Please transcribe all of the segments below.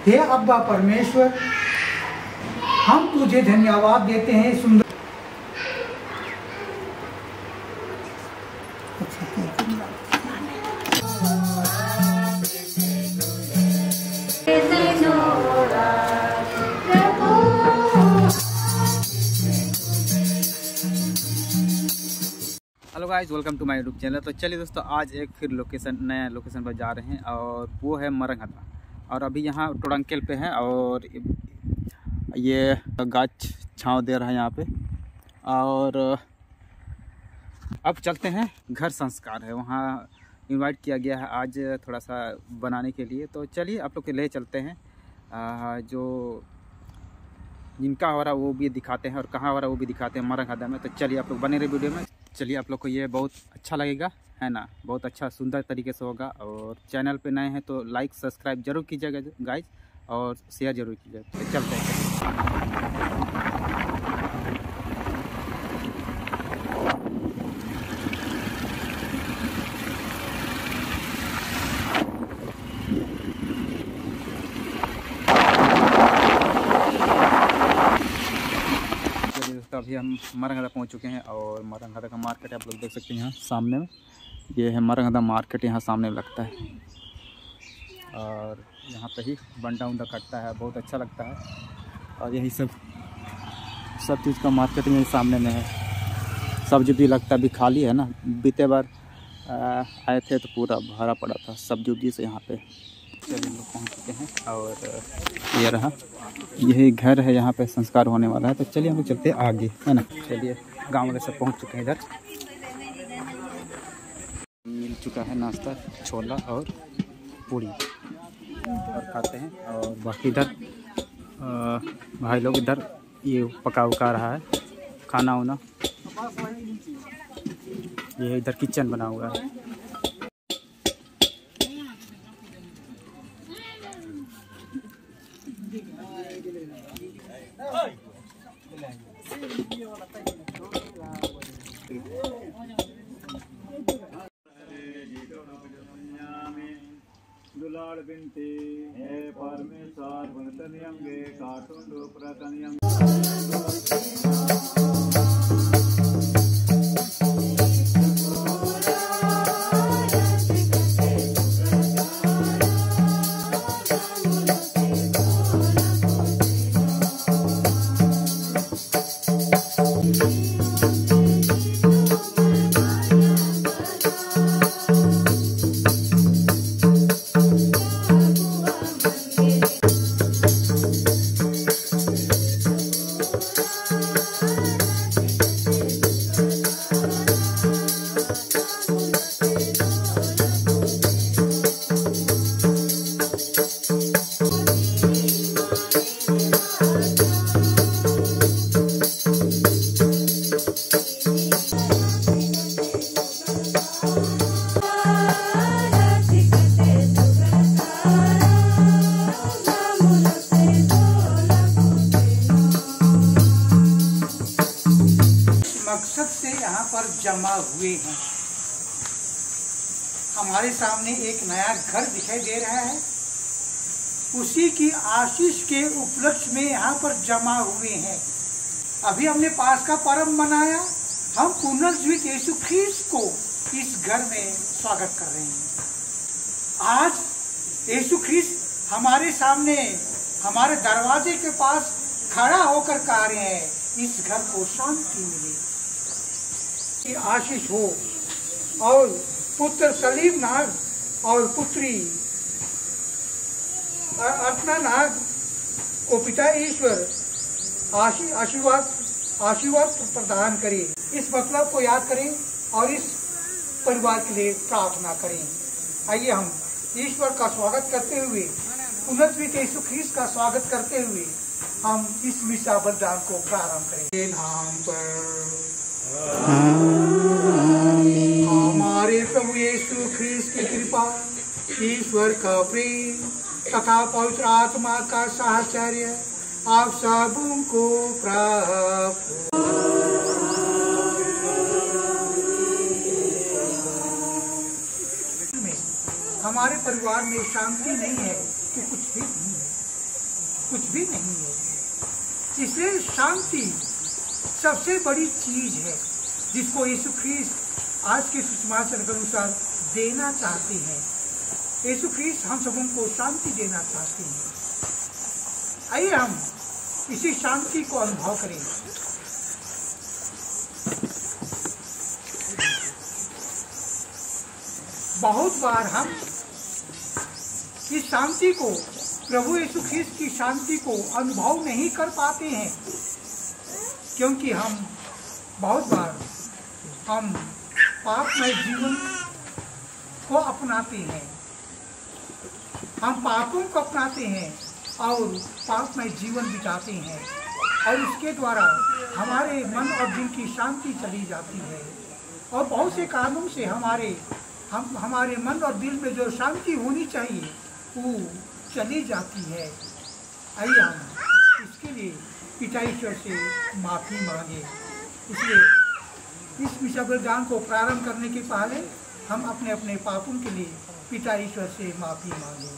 हे अब्बा परमेश्वर, हम तुझे धन्यवाद देते हैं सुंदर। Hello guys, welcome to my YouTube channel. तो चलिए दोस्तों, आज एक फिर नया लोकेशन पर जा रहे हैं और वो है मरंगहदा। और अभी यहाँ टोडंकेल पे है और ये गाछ छाँव दे रहा है यहाँ पे। और अब चलते हैं, घर संस्कार है, वहाँ इनवाइट किया गया है आज थोड़ा सा बनाने के लिए। तो चलिए आप लोग के ले चलते हैं, जो जिनका हो रहा है वो भी दिखाते हैं और कहाँ हो रहा है वो भी दिखाते हैं मरंगहदा में। तो चलिए आप लोग बने रहे वीडियो में। चलिए आप लोग को ये बहुत अच्छा लगेगा, है ना, बहुत अच्छा सुंदर तरीके से होगा। और चैनल पे नए हैं तो लाइक सब्सक्राइब जरूर कीजिएगा गाइज, और शेयर जरूर कीजिएगा। तो चलते हैं। तो अभी हम मरंगहदा पहुंच चुके हैं और मरंगहदा का मार्केट आप लोग देख सकते हैं यहाँ सामने में। ये है मरंगहदा मार्केट, यहाँ सामने में लगता है और यहाँ पे ही बंडा उंडा कटता है, बहुत अच्छा लगता है। और यही सब चीज़ का मार्केट यही सामने में है। सब्जी भी लगता है, अभी खाली है ना, बीते बार आए थे तो पूरा भरा पड़ा था सब्जी उब्जी से यहाँ पे। चलिए हम लोग पहुँच चुके हैं और ये रहा, यही घर है, यहाँ पे संस्कार होने वाला है। तो चलिए हम लोग चलते हैं आगे, है ना। चलिए, गांव वाले सब पहुँच चुके हैं इधर। मिल चुका है नाश्ता, छोला और पूड़ी, और खाते हैं। और बाकी इधर भाई लोग इधर ये पका रहा है खाना वाना। ये इधर किचन बना हुआ है। दुलार बिनती है परमेश्वर भक्तनियम गे काटुंडो प्रतनियम। मकसद से यहाँ पर जमा हुए हैं। हमारे सामने एक नया घर दिखाई दे रहा है, उसी की आशीष के उपलक्ष्य में यहाँ पर जमा हुए हैं। अभी हमने पास का पर्व मनाया, हम पुनर्जीवित यीशु ख्रीस्त को इस घर में स्वागत कर रहे हैं। आज यीशु ख्रीस्त हमारे सामने, हमारे दरवाजे के पास खड़ा होकर कह रहे हैं, इस घर को शांति मिले, आशीष हो। और पुत्र सलीम नाग और पुत्री अर्चना नाग को पिता ईश्वर आशीर्वाद प्रदान करे। इस मतलब को याद करें और इस परिवार के लिए प्रार्थना करें। आइए हम ईश्वर का स्वागत करते हुए, पुनर्जीवित यीशु ख्रीस्त का स्वागत करते हुए हम इस मिसा बलिदान को प्रारंभ करें। नाम पर हमारे प्रभु यीशु ख्रीस्त की कृपा, ईश्वर का प्रेम तथा पवित्र आत्मा का साहचर्य आप सबको प्राप्त। हमारे परिवार में शांति नहीं है तो कुछ भी नहीं है, कुछ भी नहीं है। इसलिए शांति सबसे बड़ी चीज है जिसको यीशु ख्रीस्त आज के सुसमाचार के अनुसार देना चाहते हैं। यीशु ख्रीस्त हम सबों को शांति देना चाहते हैं। आइए हम इसी शांति को अनुभव करें। बहुत बार हम इस शांति को, प्रभु यीशु ख्रीस्त की शांति को अनुभव नहीं कर पाते हैं, क्योंकि हम बहुत बार हम पापमय जीवन को अपनाते हैं, हम पापों को अपनाते हैं और पापमय जीवन बिताते हैं, और इसके द्वारा हमारे मन और दिल की शांति चली जाती है, और बहुत से कारणों से हमारे मन और दिल में जो शांति होनी चाहिए वो चली जाती है। आइए हम इसके लिए पिता ईश्वर से माफ़ी मांगे। इसलिए इस विषय बलिदान को प्रारंभ करने के पहले हम अपने अपने पापों के लिए पिता ईश्वर से माफ़ी मांगे।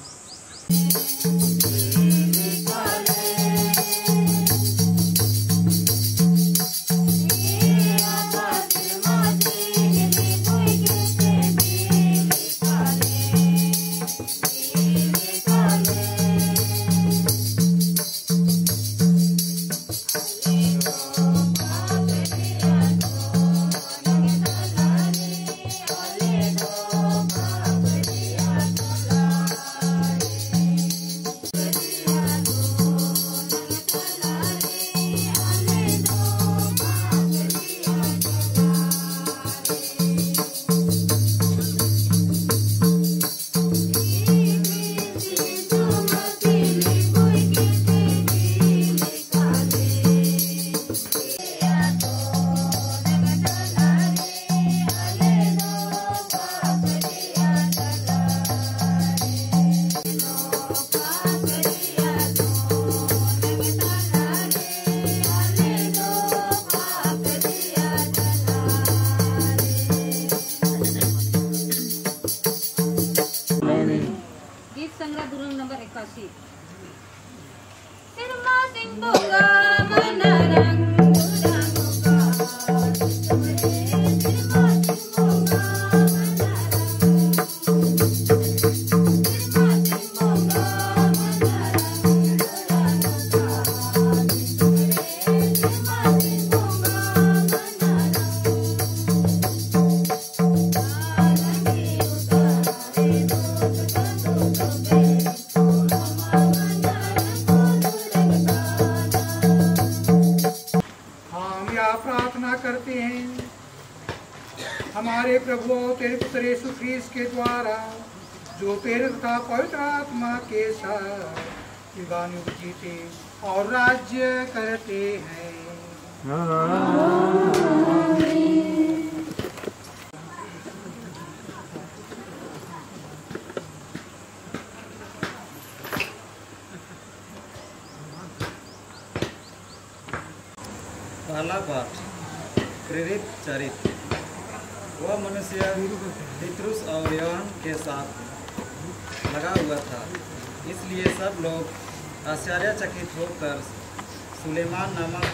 करते हैं, हमारे प्रभु तेरे पुत्र यीशु ख्रीस्त के द्वारा जो तेरे तथा पवित्र आत्मा के साथ युगानुयुग जीते और राज्य करते हैं। पहला पाठ प्रेरित चरित्र। वह मनुष्य पतरस और यूहन्ना के साथ लगा हुआ था, इसलिए सब लोग आश्चर्यचकित होकर सुलेमान नामक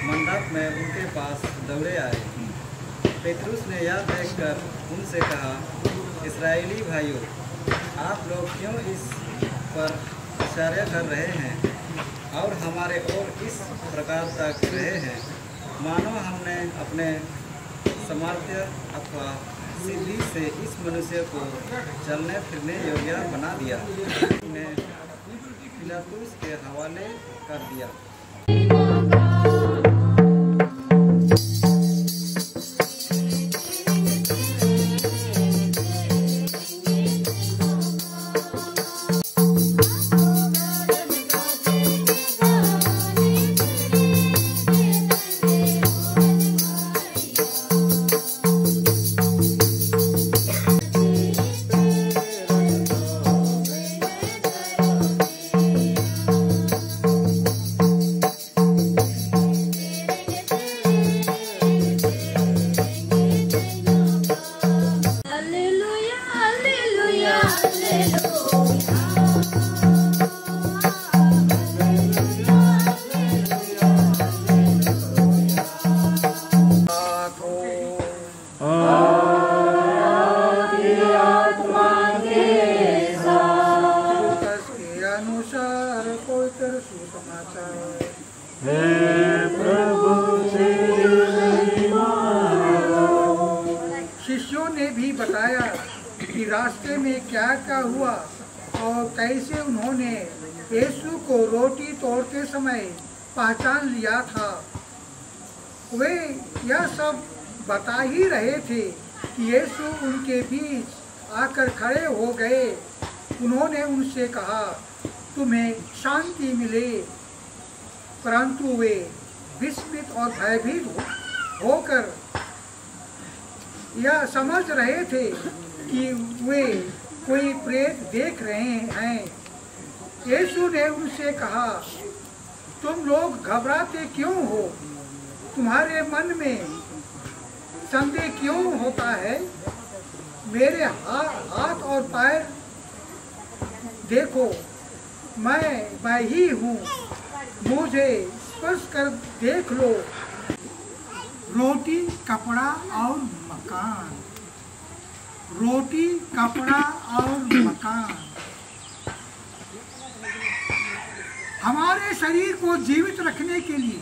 मंडप में उनके पास दौड़े आए। पतरस ने यह देखकर उनसे कहा, इस्राएली भाइयों, आप लोग क्यों इस पर आश्चर्य कर रहे हैं और हमारे ओर इस प्रकार तक रहे हैं, मानो हमने अपने सामर्थ्य अथवा सिद्धि से इस मनुष्य को चलने फिरने योग्य बना दिया। उन्हें पिलातुस के हवाले कर दिया। भी बताया कि रास्ते में क्या क्या हुआ और कैसे उन्होंने यीशु को रोटी तोड़ते समय पहचान लिया था। वे यह सब बता ही रहे थे कि यीशु उनके बीच आकर खड़े हो गए। उन्होंने उनसे कहा, तुम्हें शांति मिले। परंतु वे विस्मित और भयभीत होकर यह समझ रहे थे कि वे कोई प्रेत देख रहे हैं। यीशु ने उनसे कहा, तुम लोग घबराते क्यों हो? तुम्हारे मन में संदेह क्यों होता है? मेरे हाथ और पैर देखो, मैं ही हूँ, मुझे स्पर्श कर देख लो। रोटी, कपड़ा और मकान। रोटी, कपड़ा और मकान हमारे शरीर को जीवित रखने के लिए,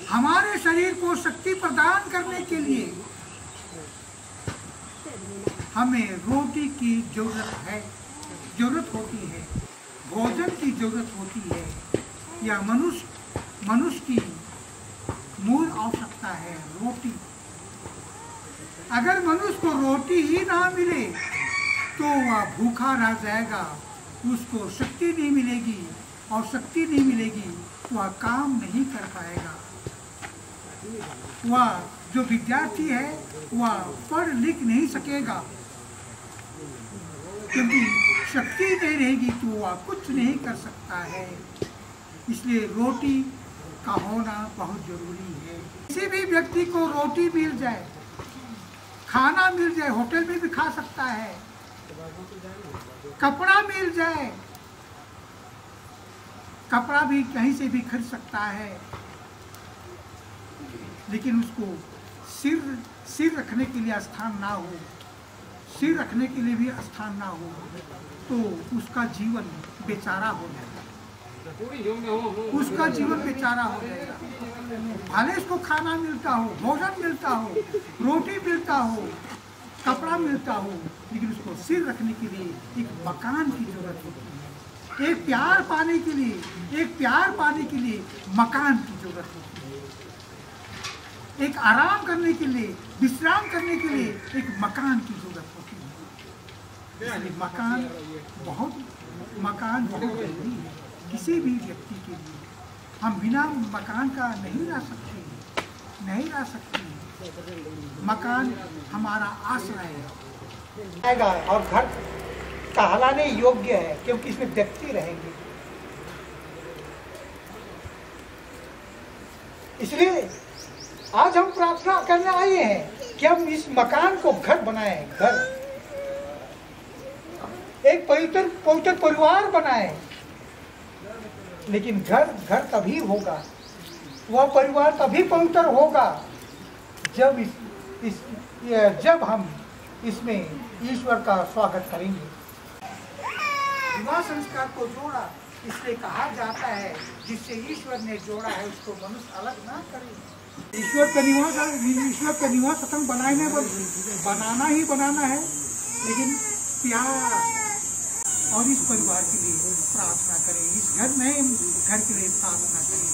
हमारे शरीर को शक्ति प्रदान करने के लिए हमें रोटी की जरूरत होती है, भोजन की जरूरत होती है। यह मनुष्य की मूल आवश्यकता है, रोटी। अगर मनुष्य को रोटी ही ना मिले तो वह भूखा रह जाएगा, उसको शक्ति नहीं मिलेगी, और शक्ति नहीं मिलेगी तो वह काम नहीं कर पाएगा। वह जो विद्यार्थी है वह पढ़ लिख नहीं सकेगा, क्योंकि शक्ति नहीं रहेगी तो वह कुछ नहीं कर सकता है। इसलिए रोटी का होना बहुत जरूरी है। किसी भी व्यक्ति को रोटी मिल जाए, खाना मिल जाए, होटल में भी खा सकता है, कपड़ा मिल जाए, कपड़ा भी कहीं से भी खरीद सकता है, लेकिन उसको सिर रखने के लिए स्थान ना हो, सिर रखने के लिए भी स्थान ना हो, तो उसका जीवन बेचारा हो जाएगा, उसका जीवन बेचारा हो जाएगा। भले उसको खाना मिलता हो, भोजन मिलता हो, रोटी मिलता हो, कपड़ा मिलता हो, लेकिन उसको सिर रखने के लिए एक मकान की जरूरत होती है। एक प्यार पाने के लिए मकान की जरूरत होती है। एक आराम करने के लिए, विश्राम करने के लिए एक मकान की जरूरत होती है। इसलिए मकान बहुत जरूरी है किसी भी व्यक्ति के लिए। हम बिना मकान का नहीं रह सकते। मकान हमारा आश्रय है और घर कहलाने योग्य है, क्योंकि इसमें व्यक्ति रहेंगे। इसलिए आज हम प्रार्थना करने आए हैं कि हम इस मकान को घर बनाएं, घर एक पवित्र परिवार बनाएं। लेकिन घर तभी होगा, वह परिवार तभी पवित्र होगा जब हम इसमें ईश्वर का स्वागत करेंगे। विवाह संस्कार को जोड़ा, इसलिए कहा जाता है जिससे ईश्वर ने जोड़ा है उसको मनुष्य अलग ना करे। ईश्वर का निवास स्थान बनाना ही बनाना है, लेकिन प्यार और इस परिवार के लिए प्रार्थना करें, इस घर के लिए प्रार्थना करें।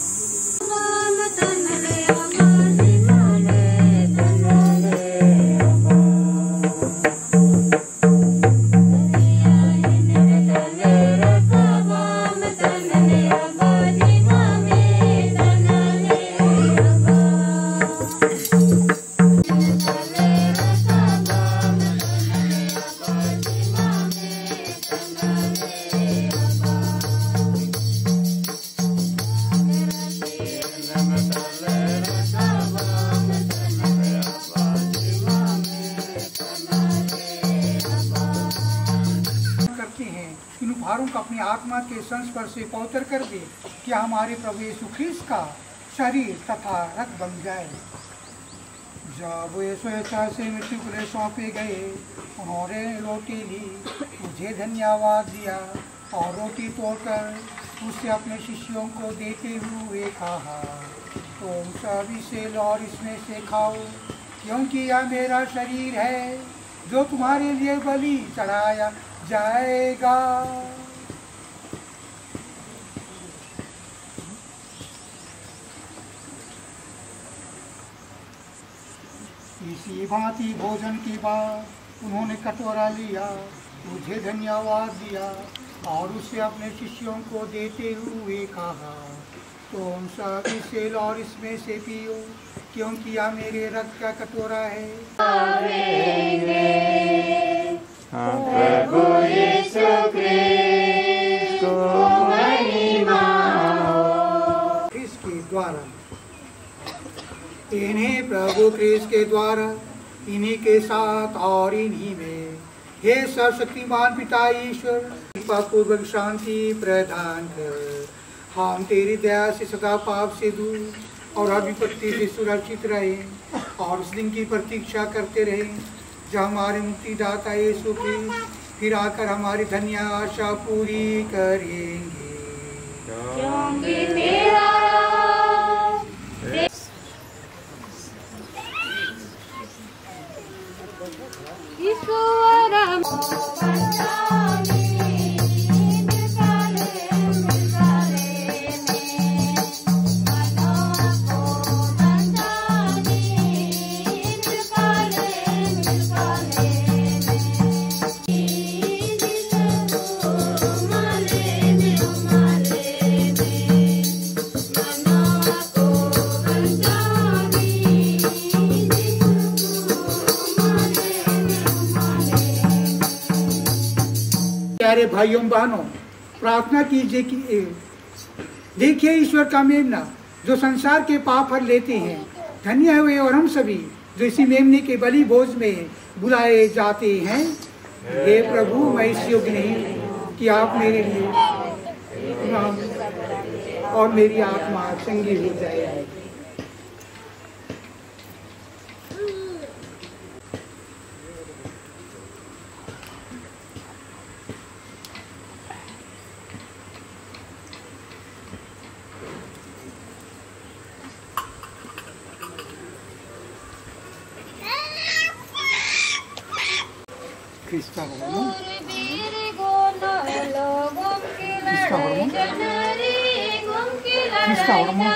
अपनी आत्मा के संस्पर्श से पवित्र कर दे कि हमारे प्रभु यीशु ख्रीस्त का शरीर तथा रक्त बन जाए। जब वे स्वेच्छा से मृत्यु के लिए सौंपे गए, उन्होंने रोटी ली, मुझे धन्यवाद दिया और रोटी तोड़कर उसे अपने शिष्यों को देते हुए कहा, तुम सब इसे लो और इसमें से खाओ, क्योंकि यह मेरा शरीर है जो तुम्हारे लिए बलि चढ़ाया जाएगा। इसी भांति भोजन के बाद उन्होंने कटोरा लिया, मुझे धन्यवाद दिया और उसे अपने शिष्यों को देते हुए कहा, तुम सब इससे और इसमें से पियो, क्योंकि यह मेरे रक्त का कटोरा है। प्रभु यीशु क्रिस्ट को महिमा हो। इसके द्वारा इन्हीं प्रभु क्रिस्त के द्वारा, इन्हीं के साथ और इन्हीं में, हे सर्वशक्तिमान पिता ईश्वर, कृपा पूर्वक शांति प्रदान कर। हम तेरी दया से सदा पाप से दूर और हर विपत्ति से सुरक्षित रहें और उस दिन की प्रतीक्षा करते रहें जब हमारे मुक्तिदाता यीशु क्रिस्त फिर आकर हमारी धन्य आशा पूरी करेंगे। प्यारे भाइयों बहनों, प्रार्थना कीजिए कि देखिए ईश्वर का मेमना जो संसार के पाप हर लेते हैं, धन्य हुए और हम सभी जो इसी मेमने के बलि भोज में बुलाए जाते हैं। हे प्रभु, मैं इस योग्य नहीं कि आप मेरे लिए और मेरी आत्मा चंगी हो जाए। Crysta hormone, Crysta hormone, Crysta hormone.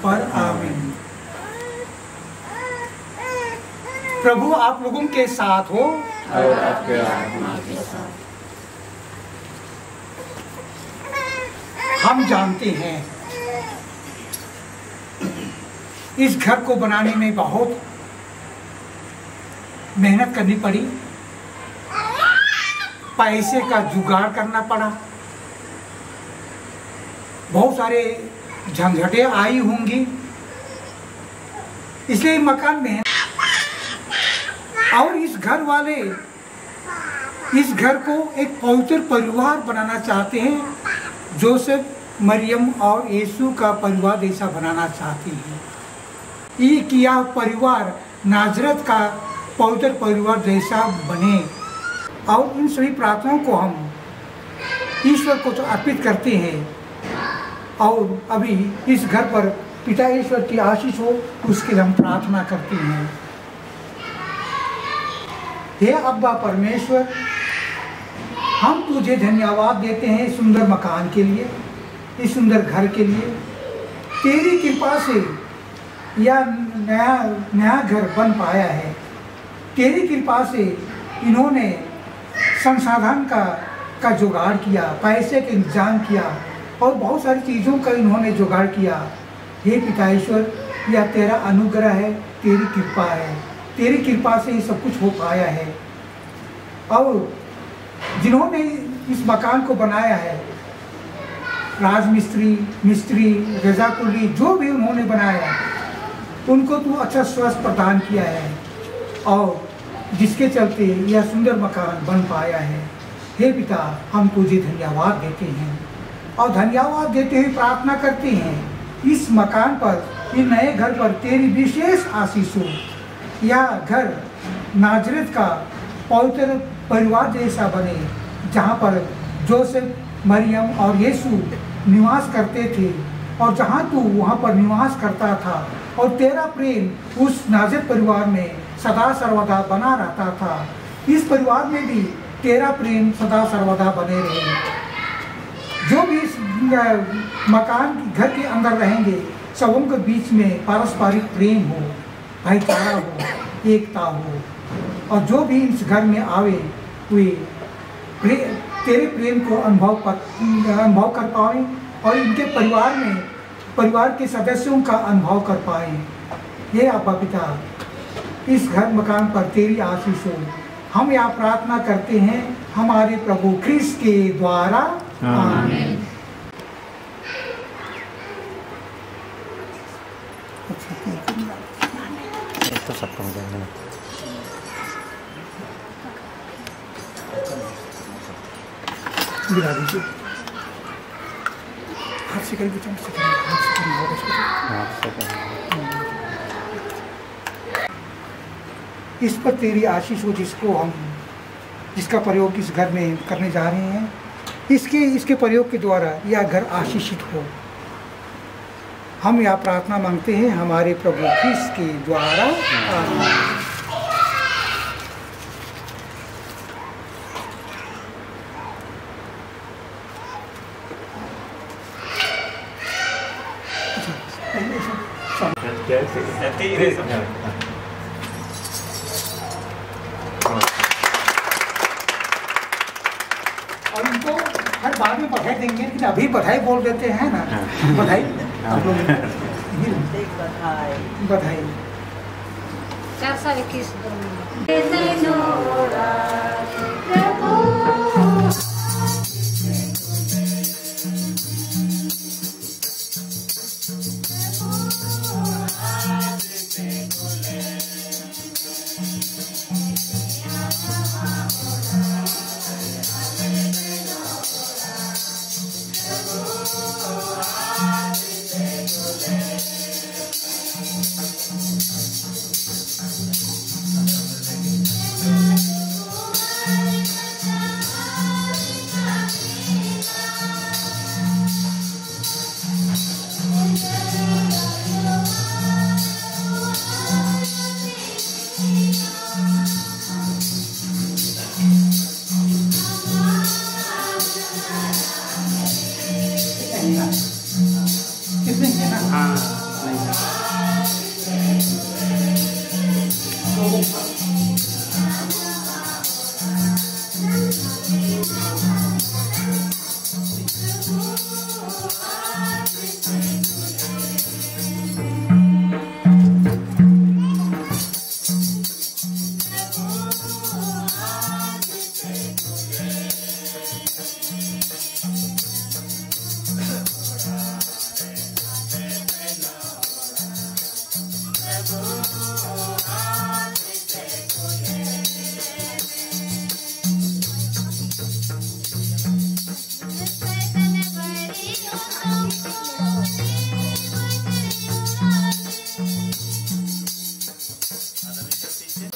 पर आमीन। प्रभु आप लोगों के साथ हो और आपके आत्मा के साथ। हम जानते हैं इस घर को बनाने में बहुत मेहनत करनी पड़ी, पैसे का जुगाड़ करना पड़ा, बहुत सारे झंझटें आई होंगी, इसलिए मकान में और इस घर वाले इस घर को एक पवित्र परिवार बनाना चाहते हैं। जोसेफ, मरियम और यीशु का परिवार जैसा बनाना चाहते हैं। ये किया परिवार नाजरत का पवित्र परिवार जैसा बने। और इन सभी प्रार्थनाओं को हम ईश्वर को तो अर्पित करते हैं। और अभी इस घर पर पिता ईश्वर की आशीष हो, उसके लिए हम प्रार्थना करते हैं। हे अब्बा परमेश्वर, हम तुझे धन्यवाद देते हैं इस सुंदर मकान के लिए, इस सुंदर घर के लिए। तेरी कृपा से यह नया घर बन पाया है। तेरी कृपा से इन्होंने संसाधन का जुगाड़ किया, पैसे का इंतजाम किया और बहुत सारी चीज़ों का इन्होंने जुगाड़ किया। हे पिता ईश्वर, यह तेरा अनुग्रह है, तेरी कृपा है। तेरी कृपा से ये सब कुछ हो पाया है। और जिन्होंने इस मकान को बनाया है, राजमिस्त्री, मिस्त्री, रजाकुली, जो भी उन्होंने बनाया, उनको तू अच्छा स्वास्थ्य प्रदान किया है और जिसके चलते यह सुंदर मकान बन पाया है। हे पिता, हम तुझे धन्यवाद देते हैं और धन्यवाद देते हुए प्रार्थना करते हैं इस मकान पर, इस नए घर पर तेरी विशेष आशीष हो। यह घर नाजरत का पवित्र परिवार जैसा बने, जहाँ पर जोसेफ, मरियम और यीशु निवास करते थे और जहाँ तू वहाँ पर निवास करता था और तेरा प्रेम उस नाजरत परिवार में सदा सर्वदा बना रहता था। इस परिवार में भी तेरा प्रेम सदा सर्वदा बने रहे। जो भी इस मकान घर के अंदर रहेंगे, सबों के बीच में पारस्परिक प्रेम हो, भाईचारा हो, एकता हो। और जो भी इस घर में आवे हुए तेरे प्रेम को अनुभव कर पाए और इनके परिवार के सदस्यों का अनुभव कर पाए। हे अब्बा पिता, इस घर मकान पर तेरी आशीष हो। हम यह प्रार्थना करते हैं हमारे प्रभु ख्रिस्त के द्वारा, आमीन। गिरा दीजिए हाथ से करीब इस पर तेरी आशीष हो, जिसका प्रयोग इस घर में करने जा रहे हैं। इसके प्रयोग के द्वारा यह घर आशीषित हो। हम यह प्रार्थना मांगते हैं हमारे प्रभु ख्रिस्त के द्वारा, आमीन। और इनको हर बाद में बधाई देंगे, लेकिन अभी बधाई बोल देते हैं ना। बधाई आप लोग बधाई 421 धरती से।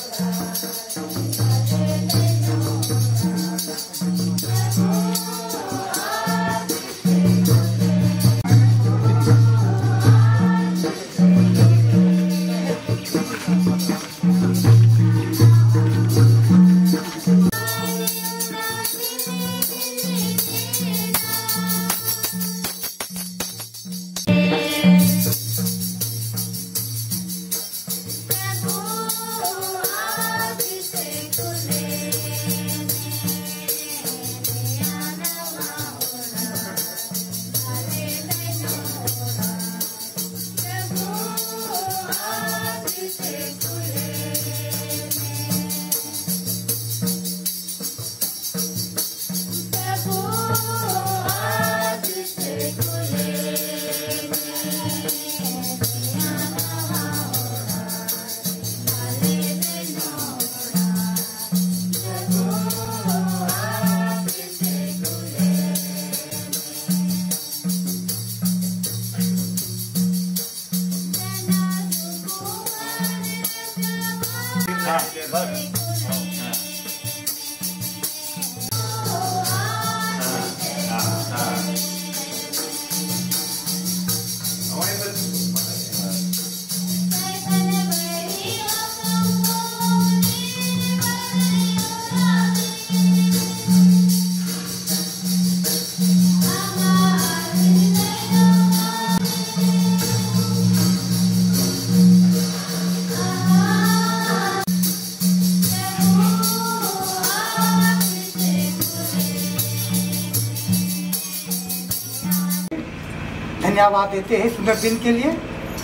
धन्यवाद देते हैं सुंदर दिन के लिए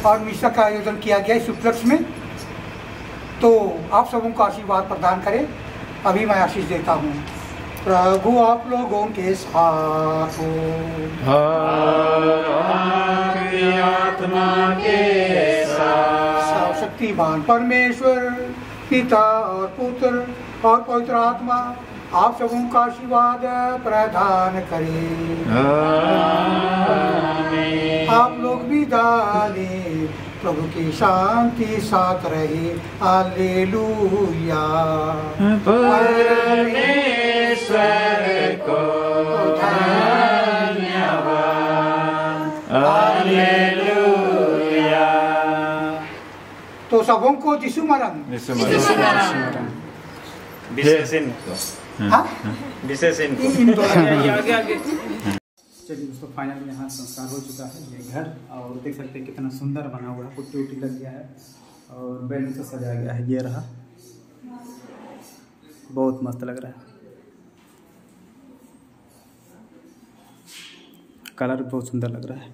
और मिसा का आयोजन किया गया इस उपलक्ष्य में। तो आप सबों को आशीर्वाद प्रदान करें। अभी मैं आशीष देता हूँ। प्रभु आप लोगों के साथ हो, आत्मा के साथ। सर्वशक्तिमान परमेश्वर पिता और पुत्र और पवित्र आत्मा आप सबों का आशीर्वाद प्रदान करें। आप लोग भी डालें, प्रभु की शांति साथ रहे। हालेलुया। परमेश्वर को धन्यवाद। हालेलुया। तो सबों को यीशु मरण। विशेष चलिए दोस्तों, फाइनल यहाँ संस्कार हो चुका है। ये घर और देख सकते हैं कितना सुंदर बना हुआ है। पुट्टी उट्टी लग गया है और बैलून से सजाया गया है। ये रहा, बहुत मस्त लग रहा है। कलर बहुत सुंदर लग रहा है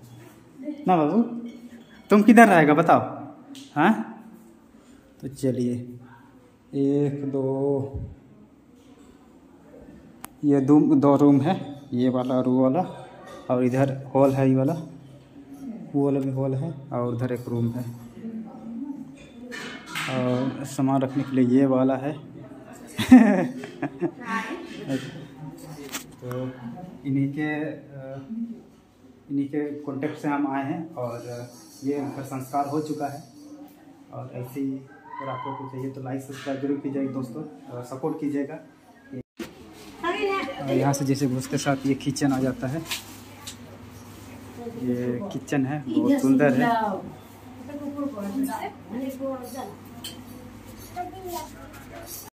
ना बाबू। तुम किधर रहेगा बताओ। हाँ तो चलिए, 1 2 ये दो रूम है, ये वाला और वो वाला, और इधर हॉल है, ये वाला, वो वाला भी हॉल है, और उधर एक रूम है, और सामान रखने के लिए ये वाला है। तो इन्हीं के कॉन्टेक्ट से हम आए हैं और ये उनका संस्कार हो चुका है। और ऐसे ही अगर आप लोग को चाहिए तो लाइक सब्सक्राइब जरूर कीजिएगा दोस्तों, और सपोर्ट कीजिएगा। और यहाँ से जैसे घुसते साथ ये किचन आ जाता है। ये किचन है, बहुत सुंदर है।